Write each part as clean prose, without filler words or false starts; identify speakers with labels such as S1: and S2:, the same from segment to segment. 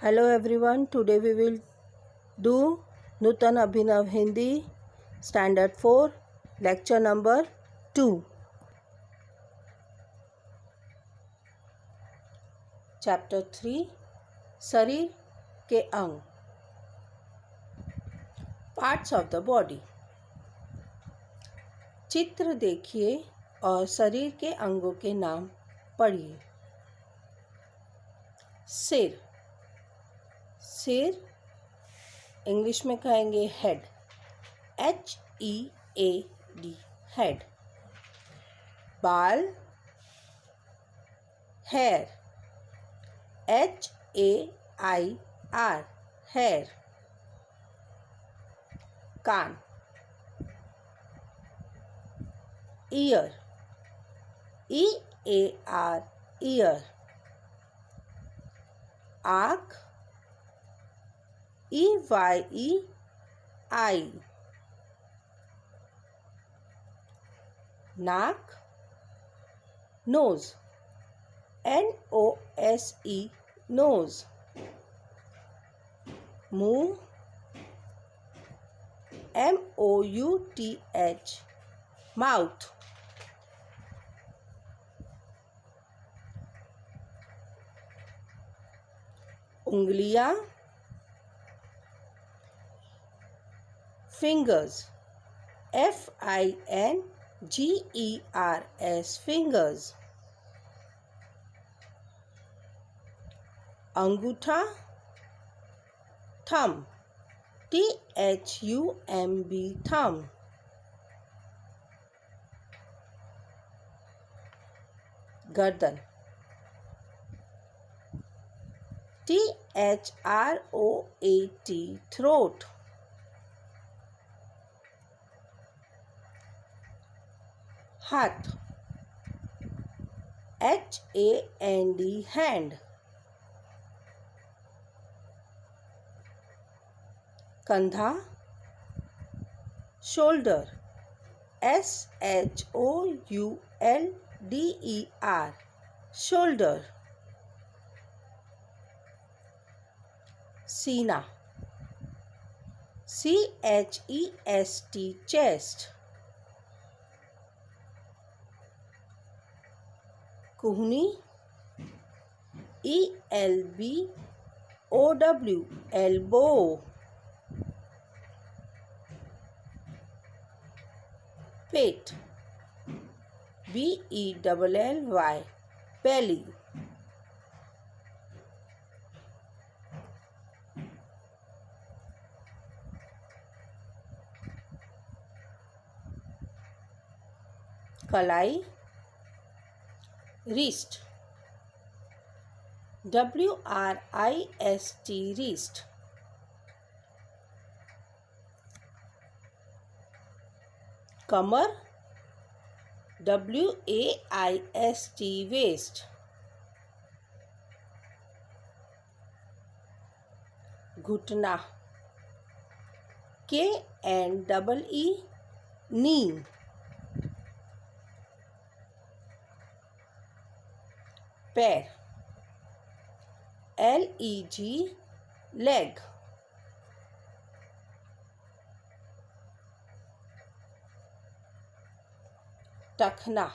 S1: Hello everyone, today we will do Nutan Abhinav Hindi Standard 4 lecture number 2. Chapter 3 शरीर के अंग Parts of the body. चित्र देखिए और शरीर के अंगों के नाम पढ़िए. सिर, सिर इंग्लिश में कहेंगे हेड, HEAD हेड. बाल, हेयर, HAIR हेयर. कान, ईयर, EAR ईयर. आँख, EYE आई. नाक, नोज, NOSE नोज. मुंह, MOUTH माउथ. उंगलियां, फिंगर्स, FINGERS फिंगर्स. अंगूठा, थंब, THUMB थंब. गर्दन, THROAT थ्रोट. हाथ, HAND हैंड. कंधा, शोल्डर, SHOULDER शोल्डर. सीना, CHEST चेस्ट. कुहनी, ELBOW एल्बो. पेट, BELLY belly. कलाई, रिस्ट, WRIST रिस्ट. कमर, WAIST वेस्ट. घुटना, KNEE नी. पैर, LEG लेग. टखना,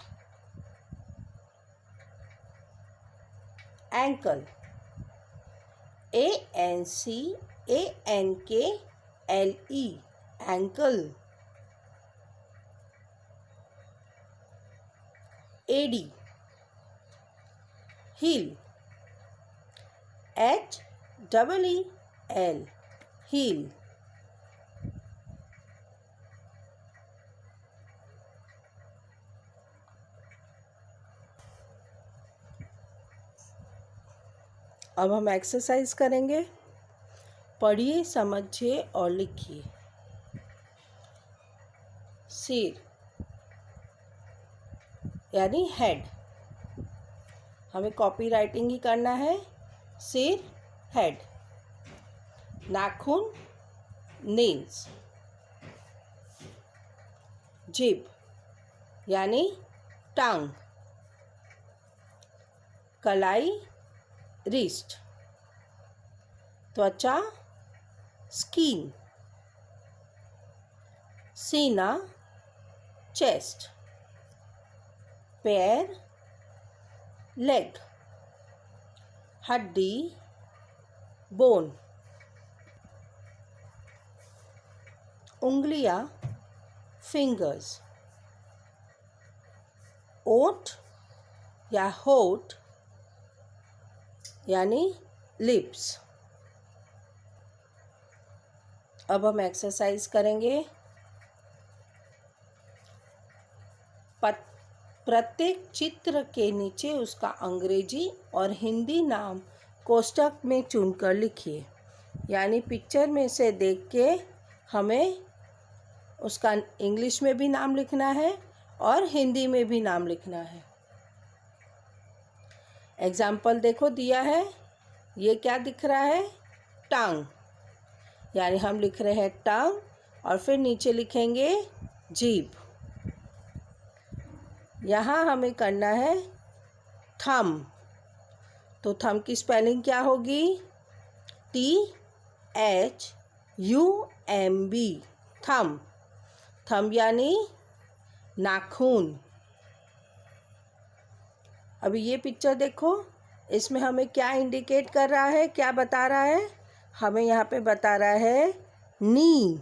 S1: ankle, ANCANKLE ankle. AD, heal, HEEL heel. अब हम एक्सरसाइज करेंगे. पढ़िए, समझिए और लिखिए. सिर यानी हेड. हमें कॉपी राइटिंग ही करना है. सिर, हेड. नाखून, नेल्स. जिभ यानी टंग. कलाई, रिस्ट. त्वचा स्किन, सीना चेस्ट, पैर लेग, हड्डी बोन, उंगलियां फिंगर्स, ओठ या होठ यानी लिप्स। अब हम एक्सरसाइज करेंगे। प्रत्येक चित्र के नीचे उसका अंग्रेजी और हिंदी नाम कोष्ठक में चुनकर लिखिए। यानी पिक्चर में से देख के हमें उसका इंग्लिश में भी नाम लिखना है और हिंदी में भी नाम लिखना है। एग्जाम्पल देखो दिया है, ये क्या दिख रहा है? टंग, यानी हम लिख रहे हैं टंग और फिर नीचे लिखेंगे जीभ। यहाँ हमें करना है थम, तो थम की स्पेलिंग क्या होगी? THUMB, थम। थम यानी नाखून। अभी ये पिक्चर देखो, इसमें हमें क्या इंडिकेट कर रहा है, क्या बता रहा है? हमें यहाँ पे बता रहा है नी।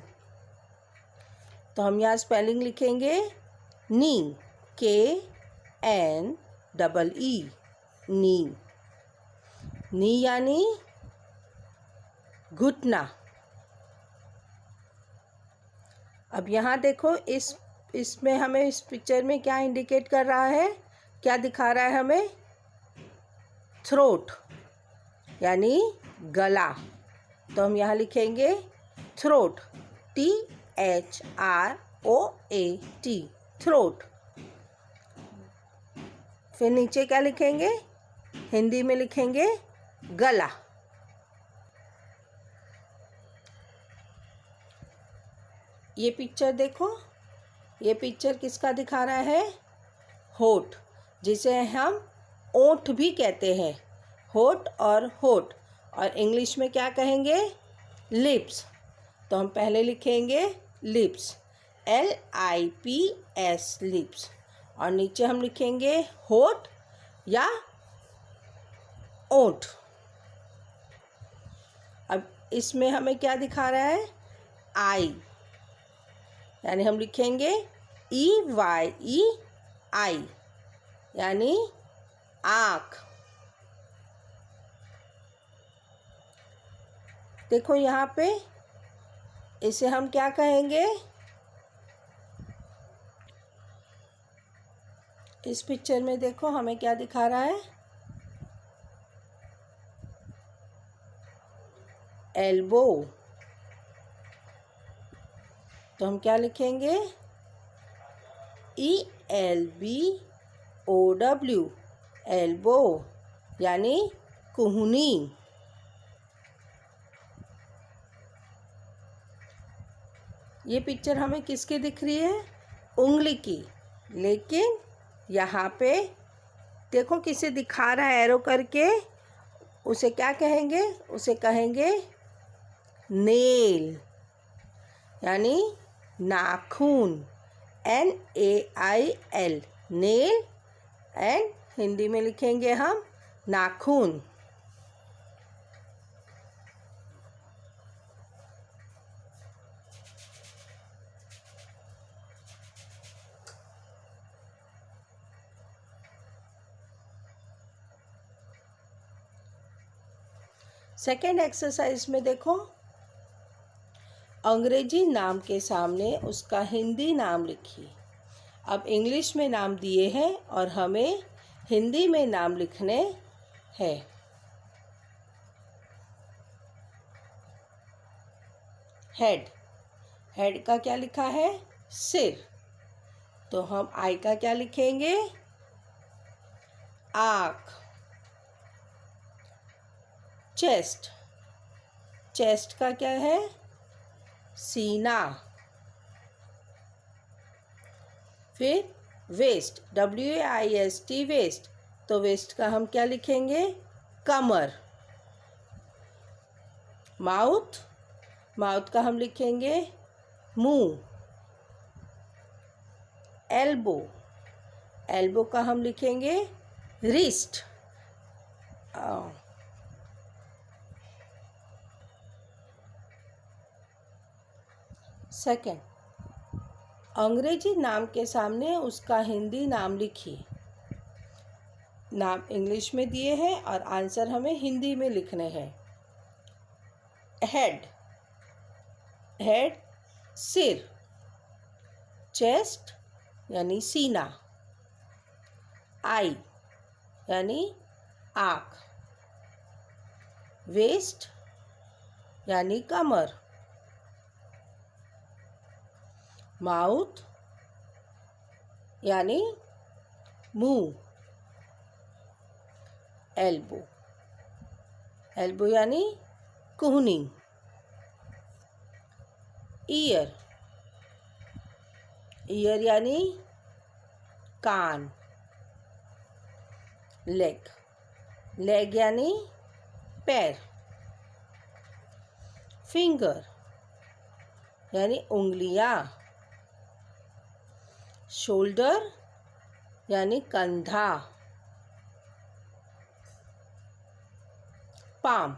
S1: तो हम यहाँ स्पेलिंग लिखेंगे नी, KNEE, नी। नी यानी घुटना। अब यहाँ देखो, इसमें हमें इस पिक्चर में क्या इंडिकेट कर रहा है, क्या दिखा रहा है हमें? थ्रोट यानी गला। तो हम यहाँ लिखेंगे थ्रोट, THROAT, थ्रोट। फिर नीचे क्या लिखेंगे? हिंदी में लिखेंगे गला। ये पिक्चर देखो, ये पिक्चर किसका दिखा रहा है? होठ, जिसे हम ओठ भी कहते हैं। होठ और होठ, और इंग्लिश में क्या कहेंगे? लिप्स। तो हम पहले लिखेंगे लिप्स, LIPS, लिप्स, और नीचे हम लिखेंगे होठ या ओठ। अब इसमें हमें क्या दिखा रहा है? आई, यानी हम लिखेंगे EYE, यानी आँख। देखो यहाँ पे इसे हम क्या कहेंगे? इस पिक्चर में देखो हमें क्या दिखा रहा है? एल्बो। तो हम क्या लिखेंगे? ELBOW, एल्बो, यानी कुहनी। ये पिक्चर हमें किसकी दिख रही है? उंगली की। लेकिन यहाँ पे देखो किसे दिखा रहा है एरो करके, उसे क्या कहेंगे? उसे कहेंगे नेल, यानी नाखून, NAIL, नेल। एंड हिंदी में लिखेंगे हम नाखून। सेकेंड एक्सरसाइज में देखो, अंग्रेजी नाम के सामने उसका हिंदी नाम लिखिए। अब इंग्लिश में नाम दिए हैं और हमें हिंदी में नाम लिखने हैं। हेड, हेड का क्या लिखा है? सिर। तो हम आई का क्या लिखेंगे? आँख। चेस्ट, चेस्ट का क्या है? सीना। फिर वेस्ट, WAIST, वेस्ट। तो वेस्ट का हम क्या लिखेंगे? कमर। माउथ, माउथ का हम लिखेंगे मुंह। एल्बो, एल्बो का हम लिखेंगे रिस्ट। सेकंड, अंग्रेजी नाम के सामने उसका हिंदी नाम लिखिए। नाम इंग्लिश में दिए हैं और आंसर हमें हिंदी में लिखने हैं। हेड, हेड सिर। चेस्ट यानी सीना। आई यानी आँख। वेस्ट यानी कमर। माउथ यानी मुंह। एल्बो, एल्बो यानी कुहनी। ईयर, ईयर यानी कान। लेग, लेग यानी पैर। फिंगर यानी उंगलियां। शोल्डर यानी कंधा। पाम,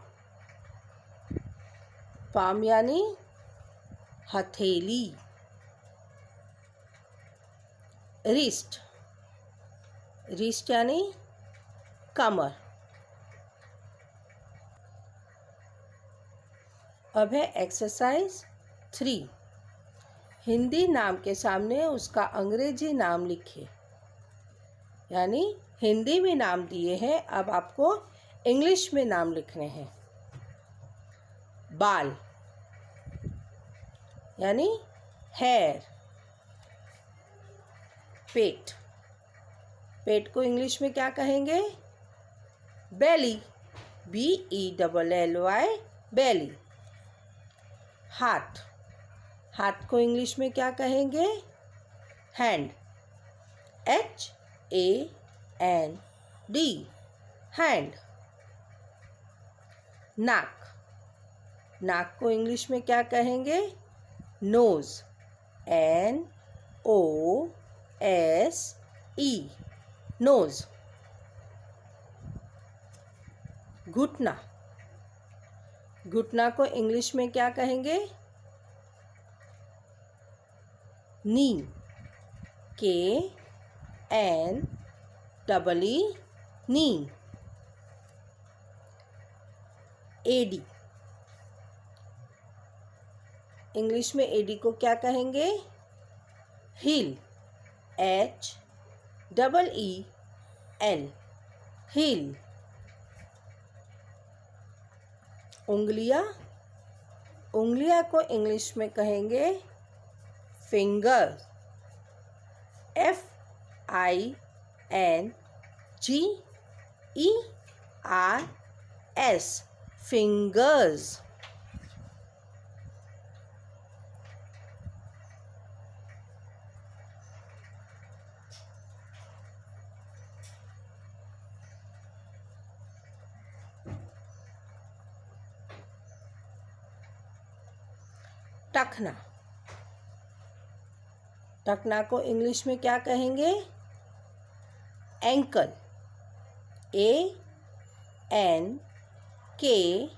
S1: पाम यानी हथेली। रिस्ट, रिस्ट यानी कमर। अब है एक्सरसाइज 3। हिंदी नाम के सामने उसका अंग्रेजी नाम लिखिए। यानी हिंदी में नाम दिए हैं, अब आपको इंग्लिश में नाम लिखने हैं। बाल यानी हेयर। पेट, पेट को इंग्लिश में क्या कहेंगे? बेली, BELLY, बेली। हाथ, हाथ को इंग्लिश में क्या कहेंगे? Hand, HAND, hand. नाक, नाक को इंग्लिश में क्या कहेंगे? Nose, NOSE, nose. घुटना, घुटना को इंग्लिश में क्या कहेंगे? Knee, KNEE, knee. एडी, इंग्लिश में एडी को क्या कहेंगे? Heel, HEEL, heel. उंगलियां, उंगलियां को इंग्लिश में कहेंगे फिंगर, FINGERS, फिंगर्स। टखना, टखना को इंग्लिश में क्या कहेंगे? Ankle, ANKLE,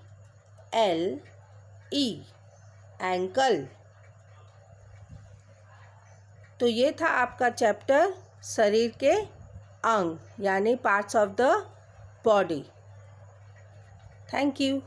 S1: ankle. तो ये था आपका चैप्टर शरीर के अंग यानी parts of the body. Thank you.